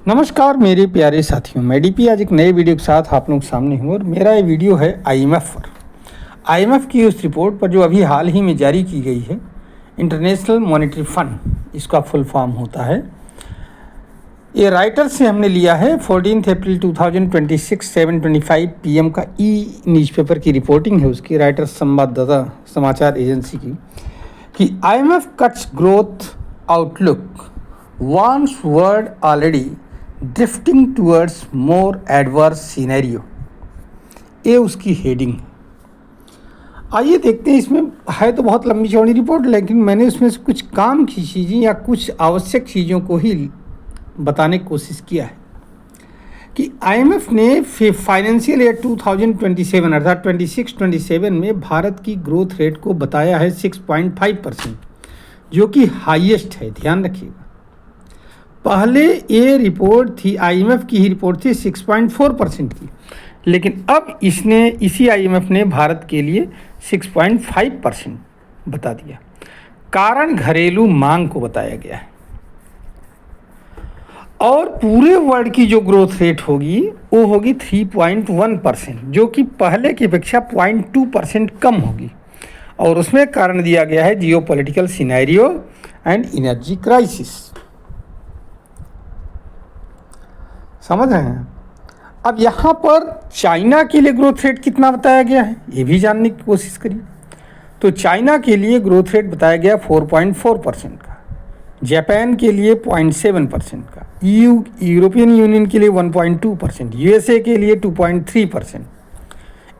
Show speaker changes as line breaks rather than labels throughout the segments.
नमस्कार मेरे प्यारे साथियों, मैं डीपी आज एक नए वीडियो के साथ आप लोग सामने हूँ और मेरा ये वीडियो है आईएमएफ पर। आईएमएफ की उस रिपोर्ट पर जो अभी हाल ही में जारी की गई है, इंटरनेशनल मॉनेटरी फंड इसका फुल फॉर्म होता है। ये राइटर से हमने लिया है 14 अप्रैल 2026 7:25 PM का न्यूज़पेपर की रिपोर्टिंग है उसकी, राइटर संवाददाता समाचार एजेंसी की, कि IMF cuts growth outlook once word already drifting towards more adverse scenario। ये उसकी हेडिंग है। आइए देखते हैं, इसमें है तो बहुत लंबी चौड़ी रिपोर्ट, लेकिन मैंने उसमें से कुछ काम की चीज़ें या कुछ आवश्यक चीज़ों को ही बताने की कोशिश किया है कि आईएमएफ ने फाइनेंशियल ईयर 2027 अर्थात 26-27 में भारत की ग्रोथ रेट को बताया है 6.5%, जो कि हाईएस्ट है। ध्यान रखिएगा, पहले ये रिपोर्ट थी, आईएमएफ की ही रिपोर्ट थी 6.4% की, लेकिन अब इसी आईएमएफ ने भारत के लिए 6.5% बता दिया। कारण घरेलू मांग को बताया गया है और पूरे वर्ल्ड की जो ग्रोथ रेट होगी वो होगी 3.1%, जो कि पहले की अपेक्षा 0.2% कम होगी। और उसमें कारण दिया गया है geopolitical scenario and energy crisis. समझ रहे हैं? अब यहाँ पर चाइना के लिए ग्रोथ रेट कितना बताया गया है ये भी जानने की कोशिश करिए। तो चाइना के लिए ग्रोथ रेट बताया गया 4.4% का, जापान के लिए 0.7% का, यूरोपियन यूनियन के लिए 1.2%, यूएसए के लिए 2.3%।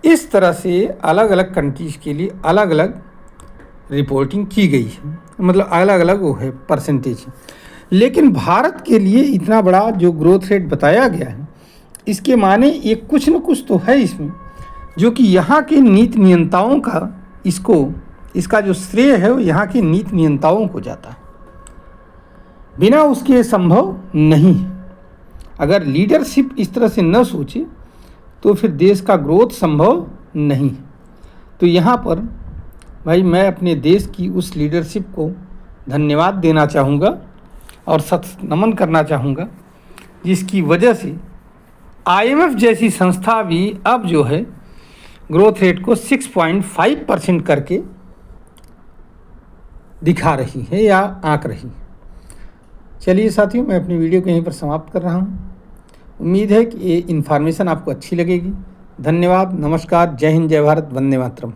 इस तरह से अलग अलग कंट्रीज के लिए अलग अलग रिपोर्टिंग की गई है, मतलब अलग अलग वो है परसेंटेज। लेकिन भारत के लिए इतना बड़ा जो ग्रोथ रेट बताया गया है, इसके माने ये कुछ न कुछ तो है इसमें, जो कि यहाँ के नीति नियंताओं का इसका जो श्रेय है वो यहाँ के नीति नियंताओं को जाता है। बिना उसके संभव नहीं है। अगर लीडरशिप इस तरह से न सोचे तो फिर देश का ग्रोथ संभव नहीं है। तो यहाँ पर भाई मैं अपने देश की उस लीडरशिप को धन्यवाद देना चाहूँगा और सत नमन करना चाहूँगा, जिसकी वजह से आईएमएफ जैसी संस्था भी अब जो है ग्रोथ रेट को 6.5% करके दिखा रही है या आंक रही है। चलिए साथियों, मैं अपनी वीडियो को यहीं पर समाप्त कर रहा हूँ। उम्मीद है कि ये इन्फॉर्मेशन आपको अच्छी लगेगी। धन्यवाद, नमस्कार, जय हिंद, जय भारत, वंदे मातरम।